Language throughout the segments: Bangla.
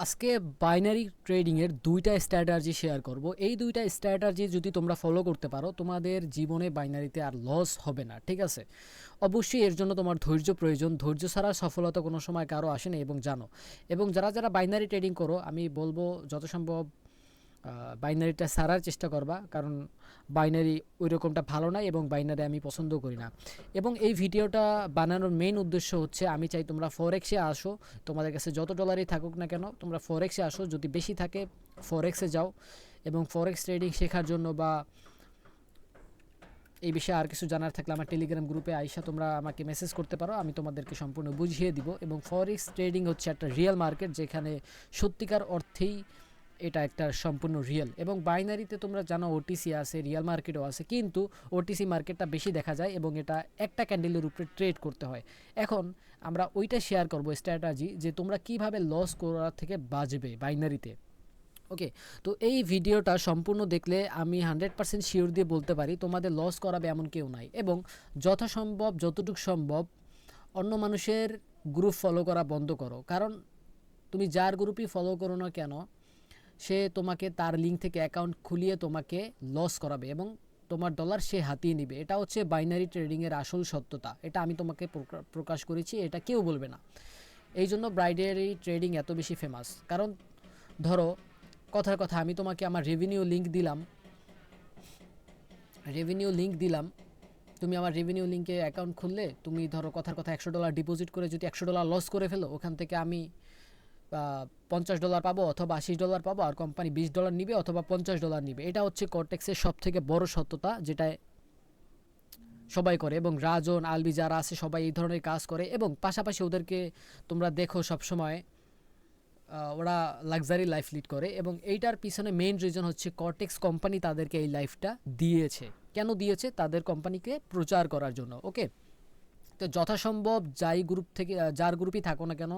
আজকে বাইনারি ট্রেডিংয়ের দুইটা স্ট্র্যাটাজি শেয়ার করব। এই দুইটা স্ট্র্যাটাজি যদি তোমরা ফলো করতে পারো তোমাদের জীবনে বাইনারিতে আর লস হবে না, ঠিক আছে? অবশ্যই এর জন্য তোমার ধৈর্য প্রয়োজন। ধৈর্য ছাড়া সফলতা কোনো সময় কারো আসে না এবং জানো। এবং যারা যারা বাইনারি ট্রেডিং করো আমি বলবো যত সম্ভব বাইনারিটা সারার চেষ্টা করবা, কারণ বাইনারি ওই রকমটা ভালো না এবং বাইনারি আমি পছন্দ করি না। এবং এই ভিডিওটা বানানোর মেইন উদ্দেশ্য হচ্ছে আমি চাই তোমরা ফরেক্সে আসো। তোমাদের কাছে যত ডলারই থাকুক না কেন তোমরা ফরেক্সে আসো, যদি বেশি থাকে ফরেক্সে যাও এবং ফরেক্স ট্রেডিং শেখার জন্য বা এই বিষয়ে আর কিছু জানার থাকলে আমার টেলিগ্রাম গ্রুপে আইসা তোমরা আমাকে মেসেজ করতে পারো, আমি তোমাদেরকে সম্পূর্ণ বুঝিয়ে দিব। এবং ফরেক্স ট্রেডিং হচ্ছে একটা রিয়েল মার্কেট, যেখানে সত্যিকার অর্থেই এটা একটা সম্পূর্ণ রিয়েল। এবং বাইনারিতে তোমরা জানো ওটিসি আছে, রিয়েল মার্কেটও আছে, কিন্তু ওটিসি মার্কেটটা বেশি দেখা যায় এবং এটা একটা ক্যান্ডেলের উপরে ট্রেড করতে হয়। এখন আমরা ওইটা শেয়ার করবো স্ট্র্যাটাজি, যে তোমরা কিভাবে লস করার থেকে বাঁচবে বাইনারিতে। ওকে, তো এই ভিডিওটা সম্পূর্ণ দেখলে আমি 100% শিওর দিয়ে বলতে পারি তোমাদের লস করাবে এমন কেউ নাই। এবং যথাসম্ভব যতটুকু সম্ভব অন্য মানুষের গ্রুপ ফলো করা বন্ধ করো, কারণ তুমি যার গ্রুপই ফলো করো না কেন সে তোমাকে তার লিঙ্ক থেকে অ্যাকাউন্ট খুলিয়ে তোমাকে লস করাবে এবং তোমার ডলার সে হাতিয়ে নিবে। এটা হচ্ছে বাইনারি ট্রেডিংয়ের আসল সত্যতা, এটা আমি তোমাকে প্রকাশ করেছি, এটা কেউ বলবে না। এই জন্য বাইনারি ট্রেডিং এত বেশি ফেমাস। কারণ ধরো কথার কথা আমি তোমাকে আমার রেভিনিউ লিঙ্ক দিলাম, তুমি আমার রেভিনিউ লিঙ্কে অ্যাকাউন্ট খুললে তুমি ধরো কথার কথা $100 ডিপোজিট করে যদি $100 লস করে ফেলো, ওখান থেকে আমি $50 পাবো অথবা $80 পাবো, আর কোম্পানি $20 নিবে অথবা $50 নিবে। এটা হচ্ছে কর্টেক্সের সব থেকে বড় সত্যতা, যেটা সবাই করে। এবং রাজন আলবি যারা আছে সবাই এই ধরনের কাজ করে এবং পাশাপাশি ওদেরকে তোমরা দেখো সবসময় ওরা লাক্সারি লাইফ লিড করে। এবং এইটার পিছনে মেইন রিজন হচ্ছে কর্টেক্স কোম্পানি তাদেরকে এই লাইফটা দিয়েছে। কেন দিয়েছে? তাদের কোম্পানিকে প্রচার করার জন্য। ওকে, তো যথাসম্ভব যার গ্রুপই থাকো না কেন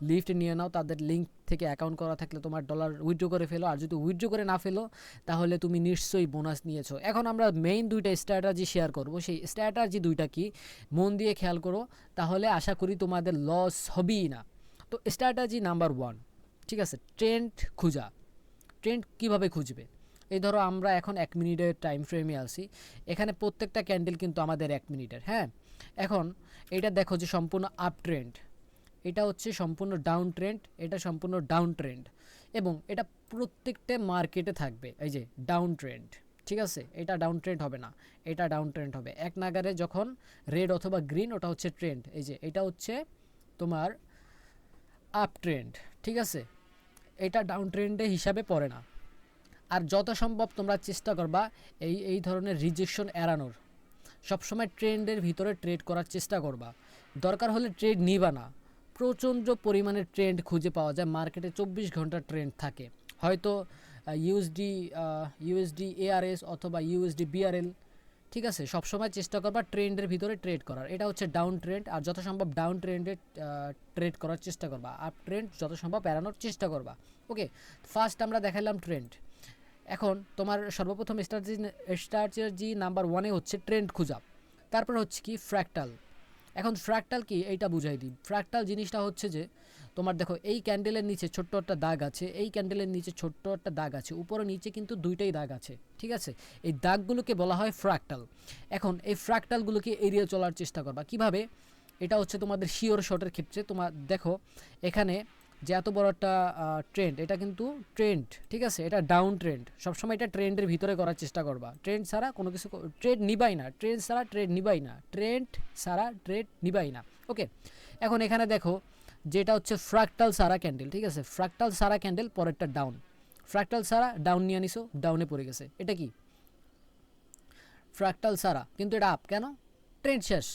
লিফট নিয়ে নাও, তাদের লিঙ্ক থেকে অ্যাকাউন্ট করা থাকলে তোমার ডলার উইথড্র করে ফেলো, আর যদি উইথড্র করে না ফেলো তাহলে তুমি নিশ্চয়ই বোনাস নিয়েছো। এখন আমরা মেইন দুইটা স্ট্র্যাটাজি শেয়ার করব, সেই স্ট্র্যাটাজি দুইটা কি মন দিয়ে খেয়াল করো, তাহলে আশা করি তোমাদের লস হবেই না। তো স্ট্র্যাটাজি নাম্বার 1, ঠিক আছে, ট্রেন্ড খোঁজা। ট্রেন্ড কিভাবে খুঁজবে? এই ধরো আমরা এখন 1 মিনিটের টাইম ফ্রেমে আছি, এখানে প্রত্যেকটা ক্যান্ডেল কিন্তু আমাদের 1 মিনিটের। হ্যাঁ, এখন এটা দেখো যে সম্পূর্ণ আপ ট্রেন্ড, এটা হচ্ছে সম্পূর্ণ ডাউন ট্রেন্ড, এটা সম্পূর্ণ ডাউন ট্রেন্ড এবং এটা প্রত্যেকটা মার্কেটে থাকবে। এই যে ডাউন ট্রেন্ড, ঠিক আছে, এটা ডাউন ট্রেন্ড হবে না, এটা ডাউন ট্রেন্ড হবে। এক নাগারে যখন রেড অথবা গ্রিন ওটা হচ্ছে ট্রেন্ড, এই যে এটা হচ্ছে তোমার আপ ট্রেন্ড, ঠিক আছে, এটা ডাউন ট্রেন্ডে হিসাবে পড়ে না। আর যত সম্ভব তোমরা চেষ্টা করবা এই ধরনের রিজেকশন এড়ানোর, সবসময় ট্রেন্ডের ভিতরে ট্রেড করার চেষ্টা করবা। দরকার হলে ট্রেড নিবা না, প্রচণ্ড পরিমাণে ট্রেন্ড খুঁজে পাওয়া যায় মার্কেটে, 24 ঘন্টা ট্রেন্ড থাকে। হয়তো ইউএসডি ইউএসডি এআরএস অথবা ইউএসডি বিআরএল, ঠিক আছে, সবসময় চেষ্টা করবা ট্রেন্ডের ভিতরে ট্রেড করার। এটা হচ্ছে ডাউন ট্রেন্ড, আর যত সম্ভব ডাউন ট্রেন্ডে ট্রেড করার চেষ্টা করবা, আপ ট্রেন্ড যত সম্ভব এড়ানোর চেষ্টা করবা। ওকে, ফার্স্ট আমরা দেখালাম ট্রেন্ড। এখন তোমার সর্বপ্রথম স্ট্র্যাটেজি নাম্বার 1 হচ্ছে ট্রেন্ড খোঁজা। তারপর হচ্ছে কি ফ্র্যাক্টাল। এখন ফ্র্যাক্টাল কি এইটা বুঝাই দিই। ফ্র্যাক্টাল জিনিসটা হচ্ছে যে তোমার দেখো এই ক্যান্ডেলের নিচে ছোট্ট একটা দাগ আছে, এই ক্যান্ডেলের নিচে ছোট্ট একটা দাগ আছে, উপরে নিচে কিন্তু দুইটাই দাগ আছে, ঠিক আছে, এই দাগগুলোকে বলা হয় ফ্র্যাক্টাল। এখন এই ফ্র্যাক্টালগুলোকে এড়িয়ে চলার চেষ্টা করবা। কিভাবে? এটা হচ্ছে তোমাদের শিওর শটের ক্ষেত্রে তোমার দেখো এখানে যে এত বড় একটা ট্রেন্ড, এটা কিন্তু ট্রেন্ড, ঠিক আছে, এটা ডাউন ট্রেন্ড, সবসময় এটা ট্রেন্ডের ভিতরে করার চেষ্টা করবা। ট্রেন্ড ছাড়া কোনো কিছু ট্রেড নিবাই না, ট্রেন্ড ছাড়া ট্রেড নিবাই না, ট্রেন্ড ছাড়া ট্রেড নিবাই না। ওকে, এখন এখানে দেখো যেটা হচ্ছে ফ্র্যাক্টাল সারা ক্যান্ডেল, ঠিক আছে, ফ্র্যাক্টাল সারা ক্যান্ডেল, পরেরটা ডাউন, ফ্র্যাক্টাল সারা ডাউন নিয়ে নিছো, ডাউনে পড়ে গেছে। এটা কি? ফ্র্যাক্টাল সারা, কিন্তু এটা আপ কেন? ট্রেন্ড শেষ,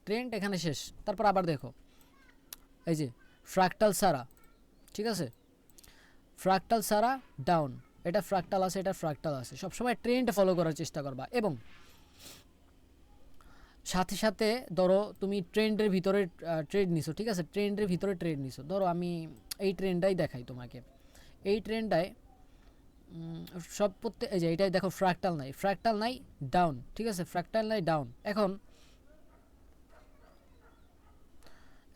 ট্রেন্ড এখানে শেষ। তারপর আবার দেখো এই যে ফ্র্যাক্টাল সারা, ঠিক আছে, ফ্র্যাক্টাল সারা ডাউন, এটা ফ্র্যাক্টাল আছে, এটা ফ্র্যাক্টাল আছে, সবসময় ট্রেন্ড ফলো করার চেষ্টা করবা। এবং সাথে সাথে ধরো তুমি ট্রেন্ডের ভিতরে ট্রেড নিছো, ঠিক আছে, ট্রেন্ডের ভিতরে ট্রেড নিছো, ধরো আমি এই ট্রেন্ডটাই দেখাই তোমাকে। এই ট্রেন্ডটায় সব প্রত্যেক এই যে এটাই দেখো ফ্র্যাক্টাল নাই, ফ্র্যাক্টাল নাই, ডাউন, ঠিক আছে, ফ্র্যাক্টাল নাই, ডাউন। এখন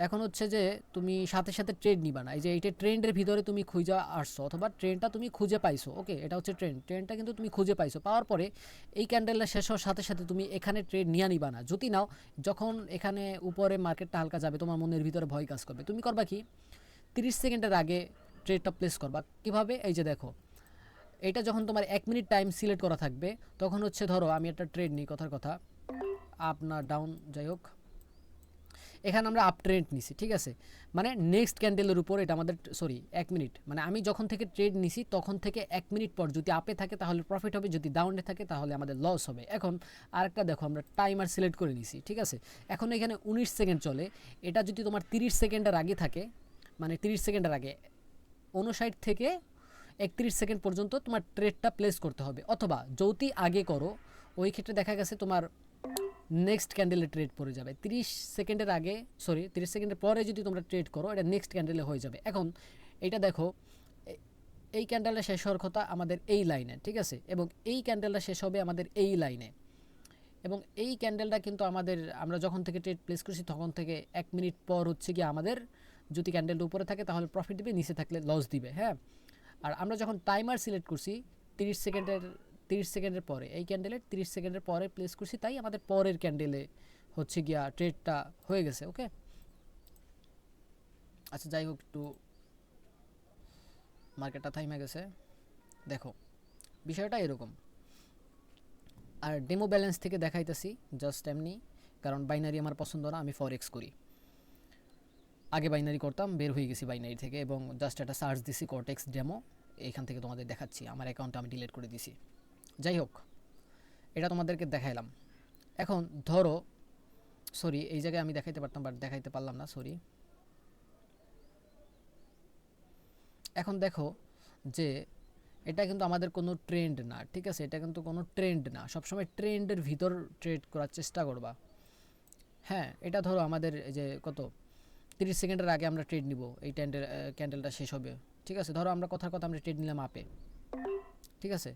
এখন হচ্ছে যে তুমি সাথে সাথে ট্রেড নিবা না, এই যে এইটা ট্রেন্ডের ভিতরে তুমি খুঁজে আসছো অথবা ট্রেনটা তুমি খুঁজে পাইছো, ওকে এটা হচ্ছে ট্রেনটা কিন্তু তুমি খুঁজে পাইছো, পাওয়ার পরে এই ক্যান্ডেলটা শেষ হওয়ার সাথে সাথে তুমি এখানে ট্রেড নিয়ে নিবা না। যদি নাও, যখন এখানে উপরে মার্কেটটা হালকা যাবে তোমার মনের ভিতরে ভয় কাজ করবে, তুমি করবা কি 30 সেকেন্ডের আগে ট্রেডটা প্লেস করবা। কিভাবে? এই যে দেখো, এটা যখন তোমার 1 মিনিট টাইম সিলেক্ট করা থাকবে তখন হচ্ছে ধরো আমি একটা ট্রেড নিই, কথার কথা আপ না ডাউন যাই হোক, এখানে আমরা আপ ট্রেন্ড নিছি, ঠিক আছে, মানে নেক্সট ক্যান্ডেলের উপর এটা আমাদের, সরি 1 মিনিট, মানে আমি যখন থেকে ট্রেড নিছি তখন থেকে 1 মিনিট পর যদি আপে থাকে তাহলে প্রফিট হবে, যদি ডাউনে থাকে তাহলে আমাদের লস হবে। এখন আরেকটা দেখো, আমরা টাইমার সিলেক্ট করে নিছি, ঠিক আছে, এখন এখানে 19 সেকেন্ড চলে, এটা যদি তোমার 30 সেকেন্ডের আগে থাকে, মানে 30 সেকেন্ডের আগে 59 থেকে 31 সেকেন্ড পর্যন্ত তোমার ট্রেডটা প্লেস করতে হবে, অথবা যদি আগে করো ওই ক্ষেত্রে দেখা গেছে তোমার নেক্সট ক্যান্ডেলে ট্রেড পড়ে যাবে। 30 সেকেন্ডের আগে, সরি 30 সেকেন্ডের পরে যদি তোমরা ট্রেড করো এটা নেক্সট ক্যান্ডেলে হয়ে যাবে। এখন এটা দেখো, এই ক্যান্ডেলটা শেষ হওয়ার কথা আমাদের এই লাইনে, ঠিক আছে, এবং এই ক্যান্ডেলটা শেষ হবে আমাদের এই লাইনে, এবং এই ক্যান্ডেলটা কিন্তু আমাদের, আমরা যখন থেকে ট্রেড প্লেস করছি তখন থেকে 1 মিনিট পর হচ্ছে কি আমাদের, যদি ক্যান্ডেলটা উপরে থাকে তাহলে প্রফিট দিবে, নিচে থাকলে লস দিবে, হ্যাঁ। আর আমরা যখন টাইমার সিলেক্ট করছি 30 সেকেন্ডের, 30 সেকেন্ডের পরে, এই ক্যান্ডেলের 30 সেকেন্ডের পরে প্লেস করছি, তাই আমাদের পরের ক্যান্ডেলে হচ্ছে গিয়া ট্রেডটা হয়ে গেছে, ওকে। আচ্ছা যাই হোক, একটু মার্কেটটা থাইমে গেছে, দেখো বিষয়টা এরকম। আর ডেমো ব্যালেন্স থেকে দেখাইতেছি জাস্ট এমনি, কারণ বাইনারি আমার পছন্দ না, আমি ফরেক্স করি। আগে বাইনারি করতাম, বের হয়ে গেছি বাইনারি থেকে, এবং জাস্ট একটা সার্চ দিছি কর্টেক্স ডেমো, এইখান থেকে তোমাদের দেখাচ্ছি, আমার অ্যাকাউন্টটা আমি ডিলিট করে দিছি। যাই হোক, এটা তোমাদেরকে দেখাইলাম। এখন ধরো, সরি এই জায়গায় আমি দেখাইতে পারতাম বাট দেখাইতে পারলাম না, সরি। এখন দেখো যে এটা কিন্তু আমাদের কোনো ট্রেন্ড না, ঠিক আছে, এটা কিন্তু কোনো ট্রেন্ড না, সবসময় ট্রেন্ডের ভিতর ট্রেড করার চেষ্টা করবা। হ্যাঁ, এটা ধরো আমাদের এই যে কত 30 সেকেন্ডের আগে আমরা ট্রেড নিব, এই ক্যান্ডেলটা শেষ হবে, ঠিক আছে, ধরো আমরা কথার কথা আমরা ট্রেড নিলাম আপে, ঠিক আছে,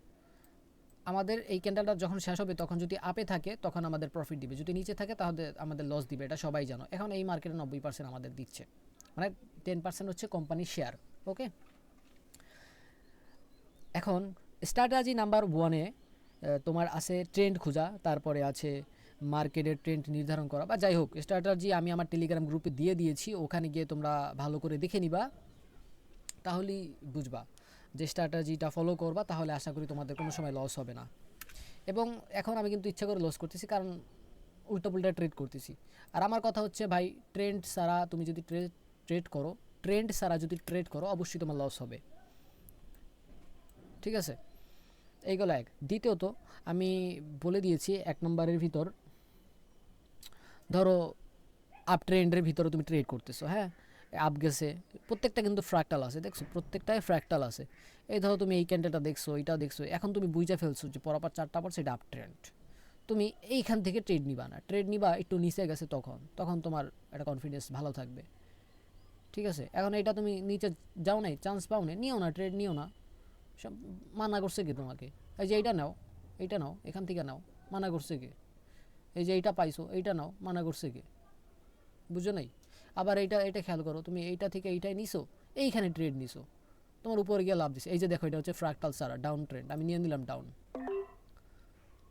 আমাদের এই ক্যান্ডেলটা যখন শেষ হবে তখন যদি আপে থাকে তখন আমাদের প্রফিট দিবে, যদি নিচে থাকে তাহলে আমাদের লস দিবে, এটা সবাই জানো। এখন এই মার্কেটে 90% আমাদের দিচ্ছে, মানে 10% হচ্ছে কোম্পানির শেয়ার, ওকে। এখন স্ট্র্যাটেজি নাম্বার ওয়ানে তোমার আছে ট্রেন্ড খোঁজা, তারপরে আছে মার্কেটের ট্রেন্ড নির্ধারণ করা, বা যাই হোক স্ট্র্যাটেজি আমি আমার টেলিগ্রাম গ্রুপে দিয়ে দিয়েছি, ওখানে গিয়ে তোমরা ভালো করে দেখে নিবা, তাহলেই বুঝবা যে স্ট্র্যাটেজিটা ফলো করবা, তাহলে আশা করি তোমাদের কোনো সময় লস হবে না। এবং এখন আমি কিন্তু ইচ্ছা করে লস করতেছি, কারণ উল্টোপুল্টা ট্রেড করতেছি। আর আমার কথা হচ্ছে ভাই, ট্রেন্ড ছাড়া তুমি যদি ট্রেড করো, ট্রেন্ড ছাড়া যদি ট্রেড করো অবশ্যই তোমার লস হবে, ঠিক আছে। এইগুলো এক। দ্বিতীয়ত আমি বলে দিয়েছি 1 নম্বরের ভিতর, ধরো আপ ট্রেন্ডের ভিতরে তুমি ট্রেড করতেছো, হ্যাঁ, আপ গেছে, প্রত্যেকটা কিন্তু ফ্র্যাকটাল আছে, দেখছো প্রত্যেকটাই ফ্র্যাকটাল আছে। এই ধরো তুমি এই ক্যান্ডেলটা দেখছো, এইটা দেখছো, এখন তুমি বুঝে ফেলছো যে পরপর 4টা পর সেটা আপ ট্রেন্ড, তুমি এইখান থেকে ট্রেড নিবা না, ট্রেড নিবা একটু নিচে গেছে, তখন তখন তোমার একটা কনফিডেন্স ভালো থাকবে, ঠিক আছে। এখন এইটা তুমি নিচে যাও নাই, চান্স পাও না, নিও না, ট্রেড নিও না, সব মানা করছে কি তোমাকে? এই যে এইটা নাও, এইটা নাও, এখান থেকে নাও, মানা করছে কে? এই যে এইটা পাইছো, এইটা নাও, মানা করছে কে? বুঝো নাই? আবার এইটা, এটা খেয়াল করো, তুমি এইটা থেকে এইটাই নিছো, এইখানে ট্রেড নিছো, তোমার উপরে গিয়ে লাভ দিছে। এই যে দেখো, এটা হচ্ছে ফ্র্যাকটাল সারা ডাউন ট্রেন্ড, আমি নিয়ে নিলাম ডাউন,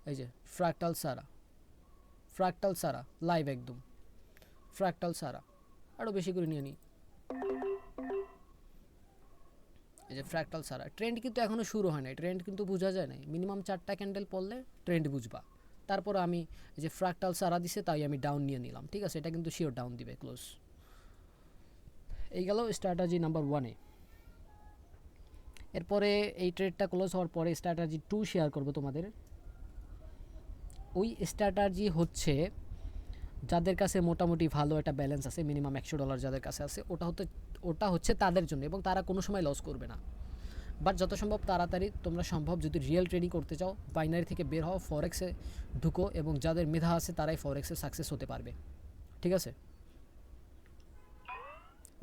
এই যে ফ্র্যাকটাল সারা, ফ্র্যাকটাল সারা লাইভ একদম, ফ্র্যাকটাল সারা আরও বেশি করে নিয়ে নিই, এই যে ফ্র্যাকটাল সারা। ট্রেন্ড কিন্তু এখনও শুরু হয় নাই, ট্রেন্ড কিন্তু বোঝা যায় নাই, মিনিমাম 4টা ক্যান্ডেল পড়লে ট্রেন্ড বুঝবা। তারপর আমি এই যে ফ্র্যাকটাল সারা দিছে তাই আমি ডাউন নিয়ে নিলাম, ঠিক আছে, এটা কিন্তু শিওর ডাউন দিবে ক্লোজ। এই গেল স্ট্র্যাটেজি নাম্বার ওয়ানে। এরপরে এই ট্রেডটা ক্লোজ হওয়ার পরে স্ট্র্যাটেজি 2 শেয়ার করবো তোমাদের। ওই স্ট্র্যাটেজি হচ্ছে যাদের কাছে মোটামুটি ভালো একটা ব্যালেন্স আছে, মিনিমাম $100 যাদের কাছে আছে, ওটা হচ্ছে তাদের জন্য, এবং তারা কোনো সময় লস করবে না। বাট যত সম্ভব তাড়াতাড়ি তোমরা সম্ভব যদি রিয়েল ট্রেডিং করতে চাও, বাইনারি থেকে বের হও, ফরেক্সে ঢুকো, এবং যাদের মেধা আছে তারাই ফরেক্সে সাকসেস হতে পারবে, ঠিক আছে।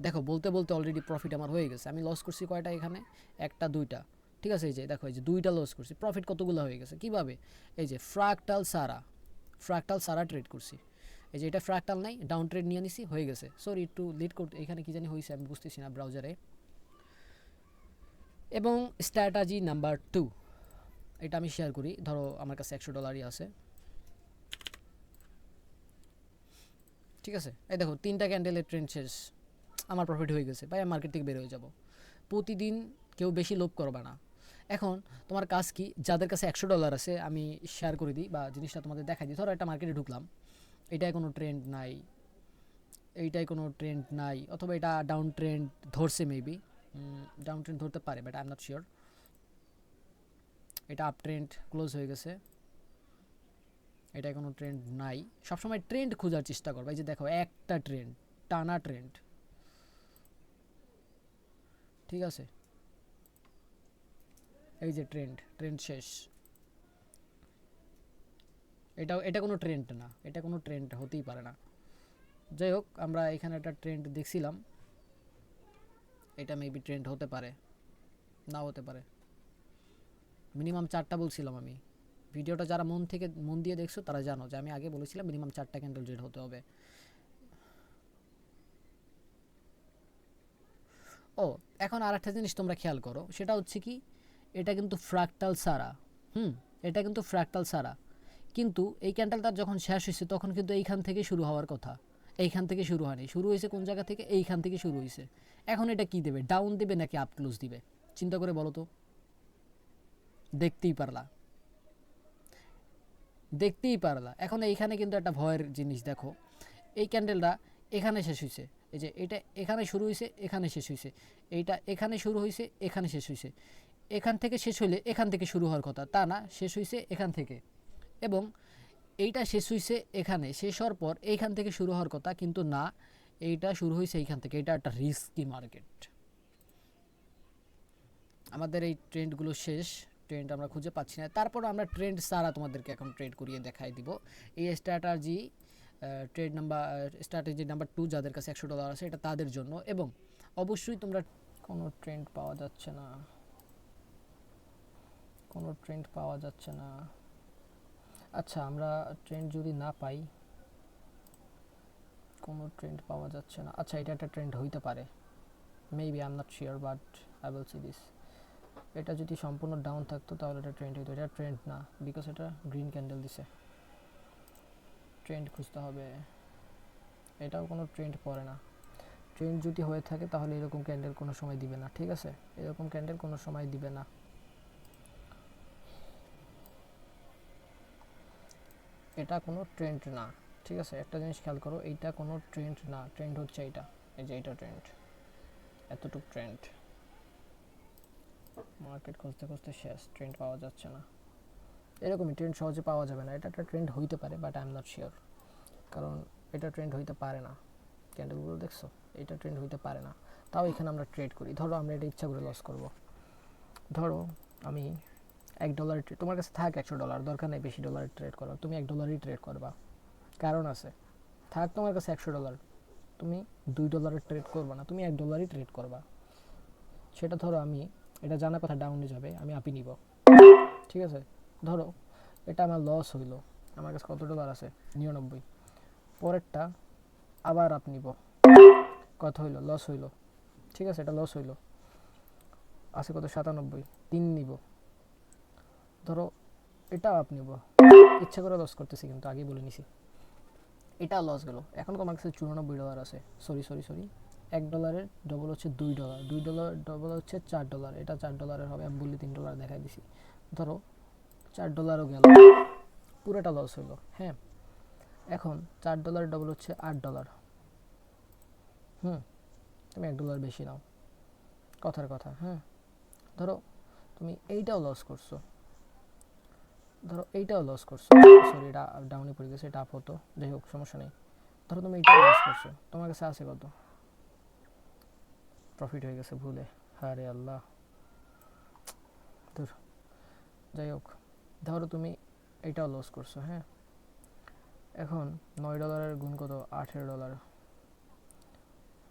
দেখো বলতে বলতে অলরেডি প্রফিট আমার হয়ে গেছে, আমি লস করছি কয়টা এখানে, একটা দুইটা, ঠিক আছে, এই যে দেখো, এই যে দুইটা লস করছি, প্রফিট কতগুলো হয়ে গেছে কিভাবে, এই যে ফ্র্যাকটাল সারা ট্রেড করছি, এই যে এটা ফ্র্যাকটাল নাই, ডাউন ট্রেন্ড নিয়ে নিছি, হয়ে গেছে। সরি একটু লিড করতে, এখানে কি জানি হয়েছে আমি বুঝতেছি না ব্রাউজারে। এবং স্ট্র্যাটাজি নাম্বার 2, এটা আমি শেয়ার করি। ধরো আমার কাছে $100 আছে, ঠিক আছে। এই দেখো 3টা ক্যান্ডেলের ট্রেন্ড শেষ, আমার প্রফিট হয়ে গেছে ভাই, আমি মার্কেট থেকে বের হয়ে যাব। প্রতিদিন কেউ বেশি লোভ করবে না। এখন তোমার কাজ কি, যাদের কাছে $100 আছে আমি শেয়ার করে দিই বা জিনিসটা তোমাদের দেখাই দিই। ধরো একটা মার্কেটে ঢুকলাম, এটাই কোনো ট্রেন্ড নাই, এইটাই কোনো ট্রেন্ড নাই, অথবা এটা ডাউন ট্রেন্ড ধরছে, মেবি ডাউন ট্রেন্ড ধরতে পারে, but I am not sure. এটা আপ ট্রেন্ড ক্লোজ হয়ে গেছে, এটা কোনো ট্রেন্ড নাই। সবসময় ট্রেন্ড খোঁজার চেষ্টা করবে। এই যে দেখো একটা ট্রেন্ড, টানা ট্রেন্ড, ঠিক আছে। এই যে ট্রেন্ড শেষ, এটা কোনো ট্রেন্ড না, এটা কোনো ট্রেন্ড হতেই পারে না। যাই হোক, আমরা এখানে একটা ট্রেন্ড দেখছিলাম, এটা মেবি ট্রেন্ড হতে পারে, নাও হতে পারে। মিনিমাম 4টা বলছিলাম আমি। ভিডিওটা যারা মন দিয়ে দেখছো তারা জানো যে আমি আগে বলেছিলাম মিনিমাম 4টা ক্যান্ডেল রেড হতে হবে। ও, এখন আর একটা জিনিস তোমরা খেয়াল করো, সেটা হচ্ছে কি, এটা কিন্তু ফ্র্যাকটাল সারা, এটা কিন্তু ফ্র্যাকটাল সারা, কিন্তু এই ক্যান্ডেলটা যখন শেষ হয়েছে তখন কিন্তু এইখান থেকে শুরু হওয়ার কথা, এইখান থেকে শুরু হয়নি। শুরু হয়েছে কোন জায়গা থেকে, এইখান থেকে শুরু হয়েছে। এখন এটা কি দেবে, ডাউন দেবে নাকি আপ ক্লোজ দিবে, চিন্তা করে বলো তো। দেখতেই পারলা, এখন এইখানে কিন্তু একটা ভয়ের জিনিস দেখো, এই ক্যান্ডেলটা এখানে শেষ হয়েছে, এই যে এটা এখানে শুরু হয়েছে, এখানে শেষ হয়েছে, এইটা এখানে শুরু হয়েছে, এখানে শেষ হয়েছে। এখান থেকে শেষ হইলে এখান থেকে শুরু হওয়ার কথা, তা না, শেষ হয়েছে এখান থেকে। এবং এইটা শেষ হয়েছে এখানে, শেষ হওয়ার পর এইখান থেকে শুরু হওয়ার কথা, কিন্তু না, এইটা শুরু হয়েছে এইখান থেকে। এটা একটা রিস্কি মার্কেট। আমাদের এই ট্রেন্ডগুলো শেষ, ট্রেন্ড আমরা খুঁজে পাচ্ছি না। তারপর আমরা ট্রেন্ড সারা তোমাদেরকে এখন ট্রেড করিয়ে দেখাই দিব। এই স্ট্র্যাটেজি নাম্বার 2, যাদের কাছে $100 আছে, এটা তাদের জন্য। এবং অবশ্যই তোমরা, কোনো ট্রেন্ড পাওয়া যাচ্ছে না, কোনো ট্রেন্ড পাওয়া যাচ্ছে না। আচ্ছা, আমরা ট্রেন্ড যদি না পাই, কোনো ট্রেন্ড পাওয়া যাচ্ছে না। আচ্ছা, এটা একটা ট্রেন্ড হইতে পারে, maybe, I am not sure, but I will see this. এটা যদি সম্পূর্ণ ডাউন থাকতো তাহলে এটা ট্রেন্ড হইতো, এটা ট্রেন্ড না, বিকজ এটা গ্রিন ক্যান্ডেল দিছে। ট্রেন্ড খুঁজতে হবে, এটাও কোনো ট্রেন্ড পড়ে না। ট্রেন্ড যদি হয়ে থাকে তাহলে এরকম ক্যান্ডেল কোনো সময় দিবে না, ঠিক আছে, এরকম ক্যান্ডেল কোনো সময় দিবে না। এটা কোনো ট্রেন্ড না, ঠিক আছে। একটা জিনিস খেয়াল করো, এইটা কোনো ট্রেন্ড না, ট্রেন্ড হচ্ছে এইটা, এই যে এইটা ট্রেন্ড, এতটুকু ট্রেন্ড। মার্কেট খুঁজতে খুঁজতে শেষ, ট্রেন্ড পাওয়া যাচ্ছে না। এরকমই ট্রেন্ড সহজে পাওয়া যাবে না। এটা একটা ট্রেন্ড হইতে পারে, but I am not sure, কারণ এটা ট্রেন্ড হইতে পারে না। ক্যান্ডেলগুলো দেখছো, এটা ট্রেন্ড হইতে পারে না। তাও এখানে আমরা ট্রেড করি। ধরো আমরা এটা ইচ্ছা করে লস করব, ধরো আমি $1, তোমার কাছে থাক $100, দরকার নেই বেশি ডলার ট্রেড করার, তুমি $1 ট্রেড করবা, কারণ আছে। থাক তোমার কাছে $100, তুমি $2 ট্রেড করবা না, তুমি $1 ট্রেড করবা। সেটা ধরো আমি, এটা জানা কথা ডাউনে যাবে, আমি আপি নিব, ঠিক আছে। ধরো এটা আমার লস হইলো, আমার কাছে কত ডলার আছে, 99, পরেরটা আবার আপ নিব, কত হইলো, লস হইলো, ঠিক আছে, এটা লস হইলো, আছে কত, 97, 3 নিব। ধরো এটাও আপ নিব, ইচ্ছা করে লস করতেছি কিন্তু আগেই বলে নিছি, এটা লস গেল। এখন তোমার কাছে $94 আছে, সরি $1 ডবল হচ্ছে $2, $2 ডবল হচ্ছে $4, এটা $4 হবে, আমি বললি $3 দেখাই দিছি। ধরো $4ও গেল, পুরোটা লস হইলো, হ্যাঁ। এখন $4 ডবল হচ্ছে $8, তুমি $1 বেশি নাও, কথার কথা, হ্যাঁ। ধরো তুমি এইটাও লস করছো, সরি এটা ডাউনে পড়ে গেছে, এটা আপ হতো, যাই হোক সমস্যা নেই। ধরো তুমি এইটাও লস করছো, তোমার কাছে আছে কত, প্রফিট হয়ে গেছে ভুলে, আরে আল্লাহ, ধর, যাই হোক। ধরো তুমি এইটাও লস করছো, হ্যাঁ। এখন $9 গুণ কত, $18,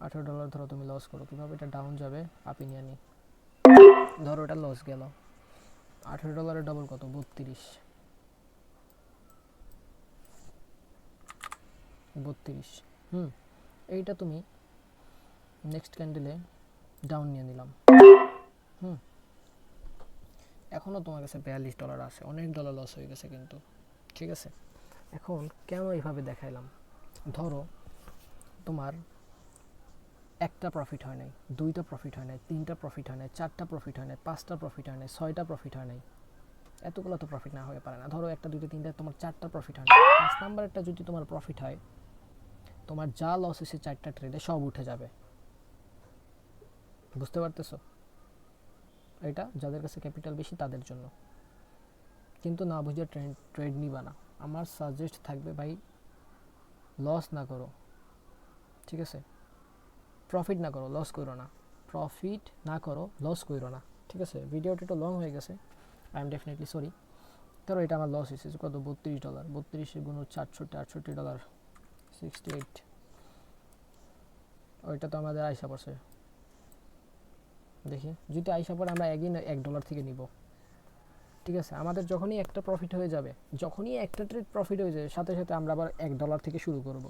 $18 ধরো তুমি লস করো, কীভাবে, এটা ডাউন যাবে, আপি নিয়ে নি, ধরো এটা লস গেল। $18 ডবল কত, 32, 32। এইটা তুমি নেক্সট ক্যান্ডেলে ডাউন নিয়ে নিলাম। এখনও তোমার কাছে $42 আছে, অনেক ডলার লস হয়ে গেছে কিন্তু। ঠিক আছে, এখন কেন এইভাবে দেখাইলাম? ধরো তোমার একটা প্রফিট হয় নাই, দুইটা প্রফিট হয় নাই, তিনটা প্রফিট হয় নাই, চারটা প্রফিট হয় নাই, পাঁচটা প্রফিট হয় নাই, ছয়টা প্রফিট হয় নাই, এতগুলো তো প্রফিট না হয়ে পারে না। ধরো একটা, দুইটা, তিনটা, তোমার চারটা প্রফিট হয় না, 5 নাম্বারটা যদি তোমার প্রফিট হয়, তোমার যা লস হয়েছে চারটা ট্রেডে সব উঠে যাবে। বুঝতে পারতেছো? এটা যাদের কাছে ক্যাপিটাল বেশি তাদের জন্য। কিন্তু না বুঝে ট্রেড নিবা না। আমার সাজেস্ট থাকবে ভাই, লস না করো, ঠিক আছে? প্রফিট না করো, লস করো না। প্রফিট না করো, লস করো না, ঠিক আছে? ভিডিওটা একটু লং হয়ে গেছে, আই এম ডেফিনেটলি সরি। ধরো এটা আমার লস হয়েছে কত, $32, 32 গুণ 68, $68, 68, ওইটা তো আমাদের আইসা পড়ছে। দেখি যদি আইসা পড়ে আমরা একদিন $1 থেকে নিব, ঠিক আছে? আমাদের যখনই একটা প্রফিট হয়ে যাবে, যখনই একটা ট্রেড প্রফিট হয়ে যাবে, সাথে সাথে আমরা আবার $1 থেকে শুরু করব।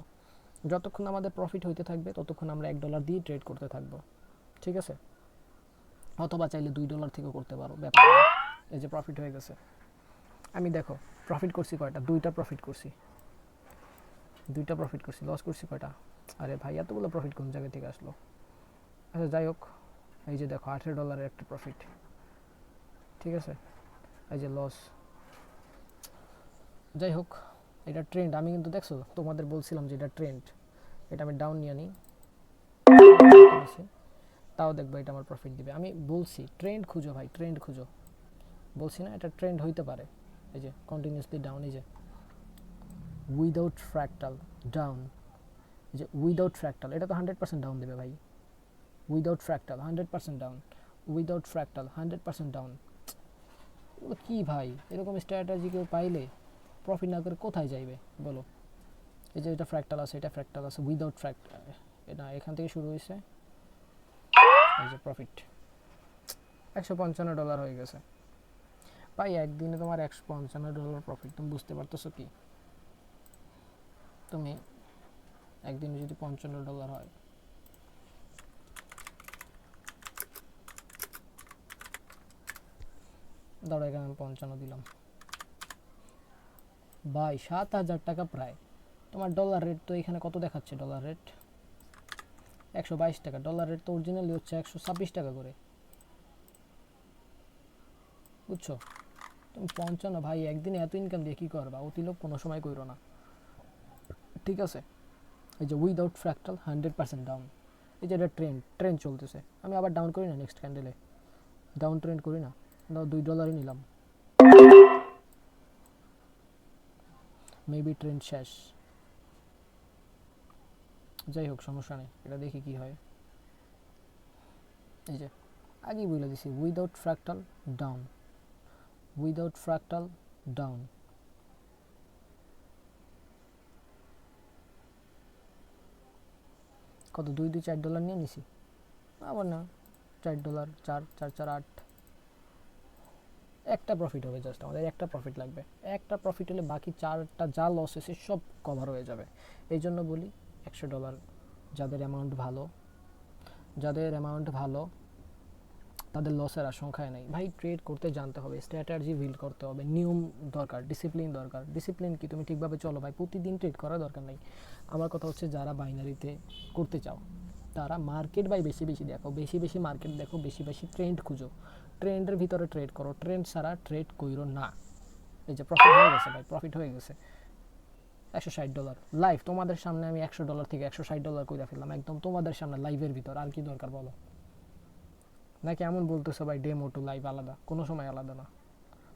যতক্ষণ আমাদের প্রফিট হইতে থাকবে ততক্ষণ আমরা $1 দিয়ে ট্রেড করতে থাকবো, ঠিক আছে? অথবা চাইলে $2 থেকেও করতে পারো, ব্যাপার না। এই যে প্রফিট হয়ে গেছে, আমি দেখো প্রফিট করছি কয়টা, দুইটা প্রফিট করছি, লস করছি কয়টা? আরে ভাই এতগুলো প্রফিট কোন জায়গা থেকে আসলো? আচ্ছা যাই হোক, এই যে দেখো $18 একটা প্রফিট, ঠিক আছে? এই যে লস। যাই হোক, এটা ট্রেন্ড। আমি কিন্তু দেখছো তোমাদের বলছিলাম যে এটা ট্রেন্ড, এটা আমি ডাউন নিয়ে নিই, তাও দেখবো এটা আমার প্রফিট দিবে। আমি বলছি ট্রেন্ড খুঁজো ভাই, ট্রেন্ড খুঁজো, বলছি না এটা ট্রেন্ড হইতে পারে। এই যে কন্টিনিউসলি ডাউন, এই যে উইদাউট ফ্র্যাক্টাল ডাউন, এই যে উইদাউট ফ্র্যাক্টাল, এটা তো 100% ডাউন দেবে ভাই। Without fractal 100% down, without fractal 100% down. এগুলো কী ভাই, এরকম স্ট্র্যাটেজি কেউ পাইলে প্রফিট না করে কোথায় যাইবে বলো? এই যে এটা ফ্র্যাক্টাল আছে, এটা ফ্র্যাক্টাল আছে, উইদাউট ফ্র্যাক্টাল, এটা এখান থেকে শুরু হয়েছে, এই যে প্রফিট $155 হয়ে গেছে ভাই। একদিনে তোমার $155 প্রফিট, তুমি বুঝতে পারতেছো কি? তুমি একদিনে যদি $55 হয়, ধরো এখানে আমি 55 দিলাম ভাই, $7,000 প্রায়। তোমার ডলার রেট তো এখানে কত দেখাচ্ছে? ডলার রেট $122, ডলার রেট তো অরিজিনালি হচ্ছে $126 করে, বুঝছো? তুমি 55 ভাই একদিনে এত ইনকাম দিয়ে কী করবা? অতিলোভ কোনো সময় করো না, ঠিক আছে? এই যে উইদাউট ফ্র্যাক্টাল 100% ডাউন, এই যে এটা ট্রেন্ড চলতেছে। আমি আবার ডাউন করি না, নেক্সট ক্যান্ডেলে ডাউন ট্রেন্ড করি না, $2 নিলাম, মেবি ট্রেন্ড শেষ। যাই হোক সমস্যা নেই, এটা দেখি কি হয়। এই যে আগেই বলে দিছি without fractal down, without fractal down. কত, $4 নিয়ে নিছি, আবার না $4, 4, 4, 4, 8, একটা প্রফিট হবে, জাস্ট আমাদের একটা প্রফিট লাগবে। একটা প্রফিট হলে বাকি চারটা যা লস হয়েছে সব কভার হয়ে যাবে। এই জন্য বলি $100 যাদের অ্যামাউন্ট ভালো তাদের লসের আশঙ্কায় নেই ভাই। ট্রেড করতে জানতে হবে, স্ট্র্যাটেজি বিল্ড করতে হবে, নিয়ম দরকার, ডিসিপ্লিন দরকার। ডিসিপ্লিন কি? তুমি ঠিকভাবে চলো ভাই, প্রতিদিন ট্রেড করার দরকার নেই। আমার কথা হচ্ছে যারা বাইনারিতে করতে চাও তারা মার্কেট বাই বেশি দেখো, বেশি মার্কেট দেখো, বেশি ট্রেন্ড খুঁজো, ট্রেন্ডের ভিতরে ট্রেড করো, ট্রেন্ড ছাড়া ট্রেড কইরো না। এই যে প্রফিট হয়ে গেছে ভাই, প্রফিট হয়ে গেছে $160 লাইভ তোমাদের সামনে। আমি $100 থেকে $160 কইরা ফেললাম একদম তোমাদের সামনে, লাইভের ভিতর। আর কি দরকার বলো? নাকি এমন বলতেছো ভাই ডেমো টু লাইভ আলাদা? কোনো সময় আলাদা না।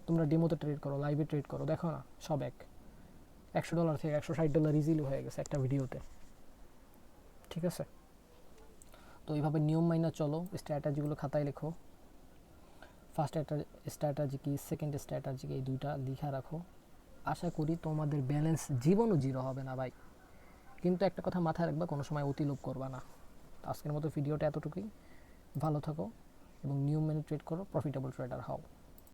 তোমরা ডেমোতে ট্রেড করো, লাইভে ট্রেড করো, দেখো না সব এক। $100 থেকে $160 ইজিলি হয়ে গেছে একটা ভিডিওতে, ঠিক আছে? তো এইভাবে নিয়ম মাইনা চলো, স্ট্র্যাটেজিগুলো খাতায় লেখো। ফার্স্ট একটা স্ট্র্যাটেজি কি, সেকেন্ড স্ট্র্যাটেজি কি, এই দুইটা লিখা রাখো। আশা করি তোমাদের ব্যালেন্স জীবনও জিরো হবে না ভাই। কিন্তু একটা কথা মাথায় রাখবা, কোনো সময় অতিলোভ করবা না। আজকের মতো ভিডিওটা এতটুকুই। ভালো থাকো এবং নিয়ম মেনে ট্রেড করো, প্রফিটেবল ট্রেডার হও।